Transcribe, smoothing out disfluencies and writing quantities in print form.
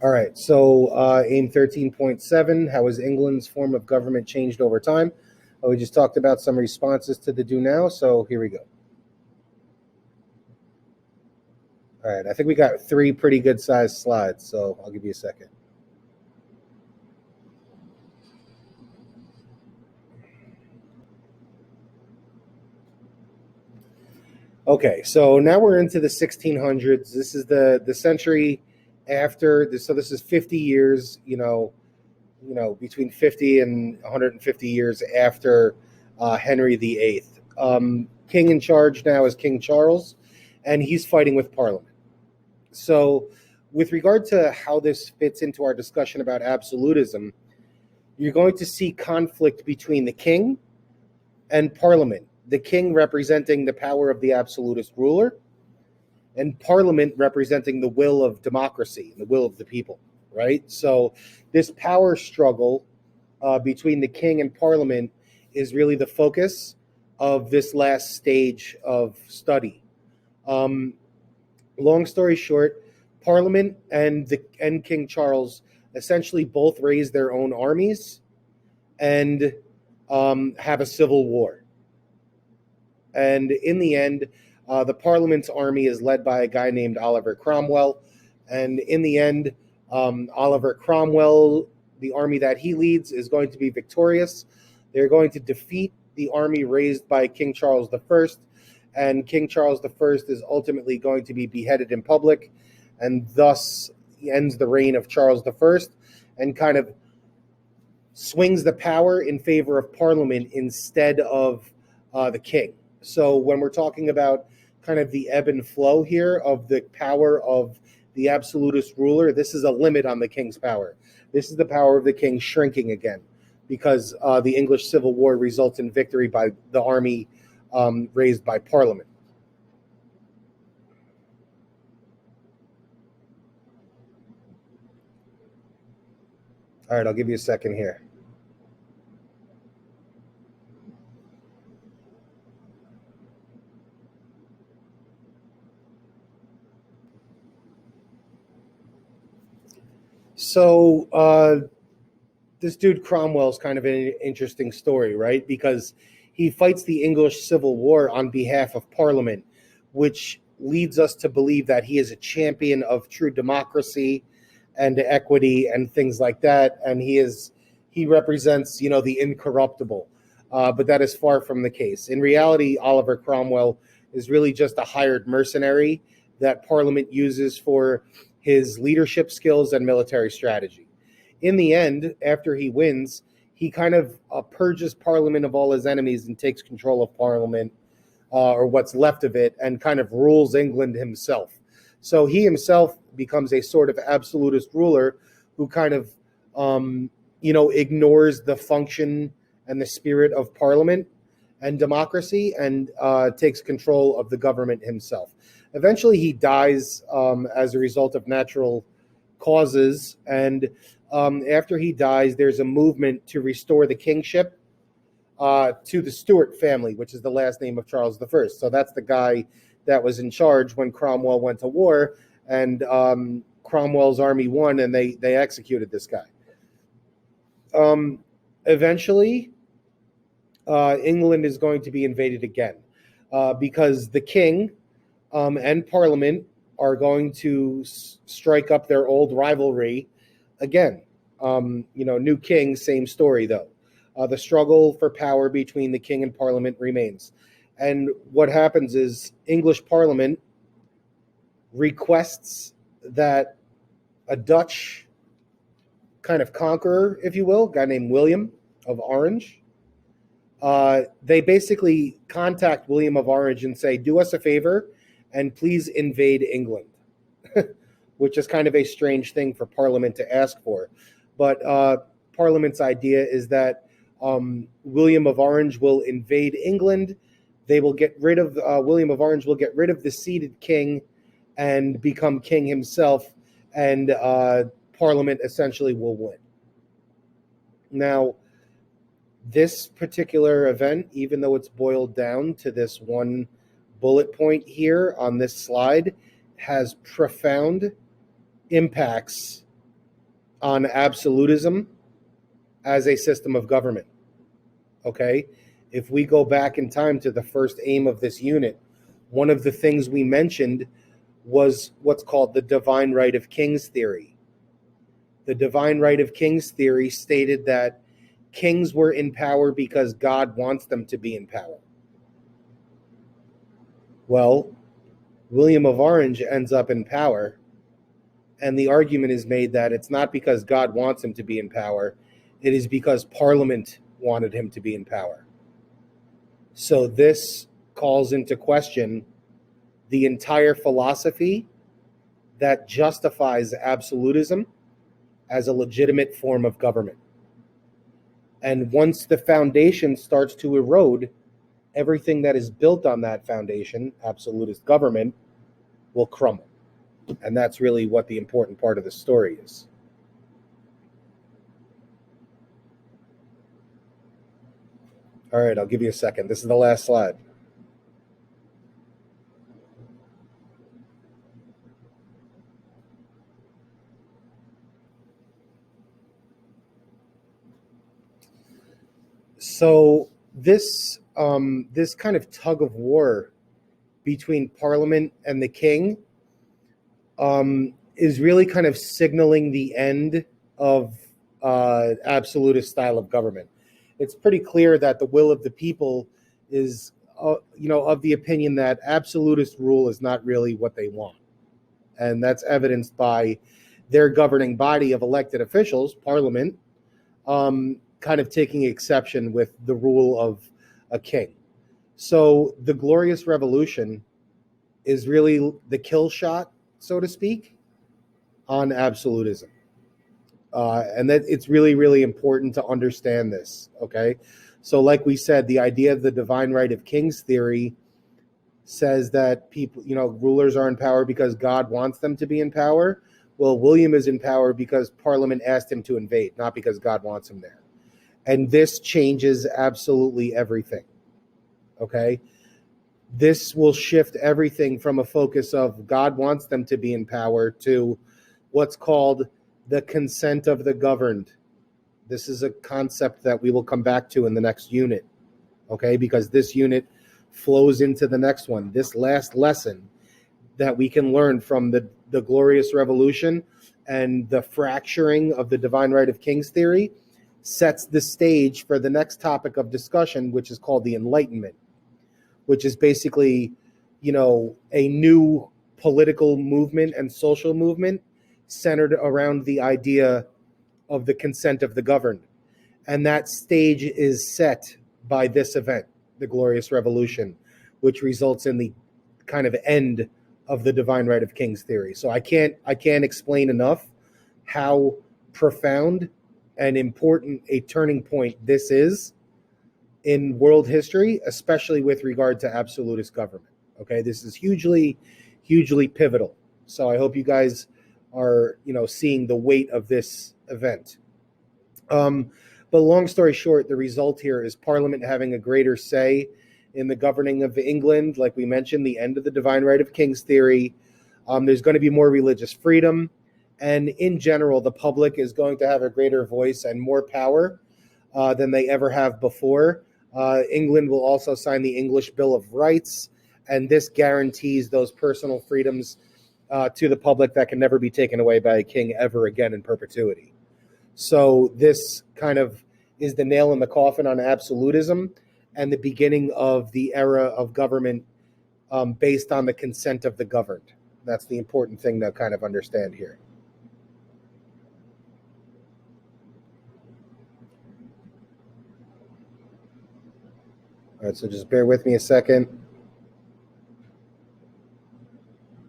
All right, so aim 13.7, how has England's form of government changed over time? We just talked about some responses to the do now, so here we go. All right, I think we got three pretty good sized slides, so I'll give you a second. Okay, so now we're into the 1600s. This is the century after this, so this is 50 years, between 50 and 150 years after Henry VIII. King in charge now is King Charles, and he's fighting with Parliament. So, with regard to how this fits into our discussion about absolutism, you're going to see conflict between the king and Parliament. The king representing the power of the absolutist ruler, and Parliament representing the will of democracy, the will of the people, right? So this power struggle between the king and Parliament is really the focus of this last stage of study. Long story short, Parliament and King Charles essentially both raise their own armies and have a civil war. And in the end, the Parliament's army is led by a guy named Oliver Cromwell. And in the end, Oliver Cromwell, the army that he leads, is going to be victorious. They're going to defeat the army raised by King Charles I. And King Charles I is ultimately going to be beheaded in public. And thus ends the reign of Charles I and kind of swings the power in favor of Parliament instead of the king. So when we're talking about kind of the ebb and flow here of the power of the absolutist ruler, this is a limit on the king's power. This is the power of the king shrinking again because the English Civil War results in victory by the army raised by Parliament. All right, I'll give you a second here. So this dude Cromwell is kind of an interesting story, right? Because he fights the English Civil War on behalf of Parliament, which leads us to believe that he is a champion of true democracy and equity and things like that. And he represents, the incorruptible. But that is far from the case. In reality, Oliver Cromwell is really just a hired mercenary that Parliament uses for his leadership skills and military strategy. In the end, after he wins, he kind of purges Parliament of all his enemies and takes control of Parliament, or what's left of it, and kind of rules England himself. So he himself becomes a sort of absolutist ruler who kind of, ignores the function and the spirit of Parliament and democracy and takes control of the government himself. Eventually, he dies as a result of natural causes, and after he dies, there's a movement to restore the kingship to the Stuart family, which is the last name of Charles I. So that's the guy that was in charge when Cromwell went to war, and Cromwell's army won, and they executed this guy. Eventually, England is going to be invaded again because the king and Parliament are going to strike up their old rivalry again. New king, same story though. The struggle for power between the king and Parliament remains. And what happens is English Parliament requests that a Dutch kind of conqueror, if you will, a guy named William of Orange, they basically contact William of Orange and say, do us a favor and please invade England, which is kind of a strange thing for Parliament to ask for. But Parliament's idea is that William of Orange will invade England. They will get rid of, William of Orange will get rid of the seated king and become king himself, and Parliament essentially will win. Now, this particular event, even though it's boiled down to this one bullet point here on this slide, has profound impacts on absolutism as a system of government. Okay? If we go back in time to the first aim of this unit, one of the things we mentioned was what's called the divine right of kings theory. The divine right of kings theory stated that kings were in power because God wants them to be in power. Well, William of Orange ends up in power, and the argument is made that it's not because God wants him to be in power, it is because Parliament wanted him to be in power. So this calls into question the entire philosophy that justifies absolutism as a legitimate form of government. And once the foundation starts to erode, everything that is built on that foundation, absolutist government, will crumble. And that's really what the important part of the story is. All right, I'll give you a second. This is the last slide. So this this kind of tug of war between Parliament and the King is really kind of signaling the end of absolutist style of government. It's pretty clear that the will of the people is, of the opinion that absolutist rule is not really what they want, and that's evidenced by their governing body of elected officials, Parliament, kind of taking exception with the rule of a king. So the Glorious Revolution is really the kill shot, so to speak, on absolutism. And that it's really, really important to understand this, okay? So like we said, the idea of the divine right of kings theory says that people, rulers are in power because God wants them to be in power. Well, William is in power because Parliament asked him to invade, not because God wants him there. And this changes absolutely everything, okay? This will shift everything from a focus of God wants them to be in power to what's called the consent of the governed. This is a concept that we will come back to in the next unit, okay? Because this unit flows into the next one. This last lesson that we can learn from the Glorious Revolution and the fracturing of the divine right of kings theory sets the stage for the next topic of discussion, which is called the Enlightenment, which is basically, a new political movement and social movement centered around the idea of the consent of the governed. And that stage is set by this event, the Glorious Revolution, which results in the kind of end of the divine right of kings theory. So I can't explain enough how profound and important a turning point this is in world history, especially with regard to absolutist government. Okay, this is hugely, hugely pivotal. So I hope you guys are, seeing the weight of this event. But long story short, the result here is Parliament having a greater say in the governing of England. Like we mentioned, the end of the divine right of kings theory. There's going to be more religious freedom. And in general, the public is going to have a greater voice and more power than they ever have before. England will also sign the English Bill of Rights, and this guarantees those personal freedoms to the public that can never be taken away by a king ever again in perpetuity. So this kind of is the nail in the coffin on absolutism and the beginning of the era of government based on the consent of the governed. That's the important thing to kind of understand here. All right, so just bear with me a second.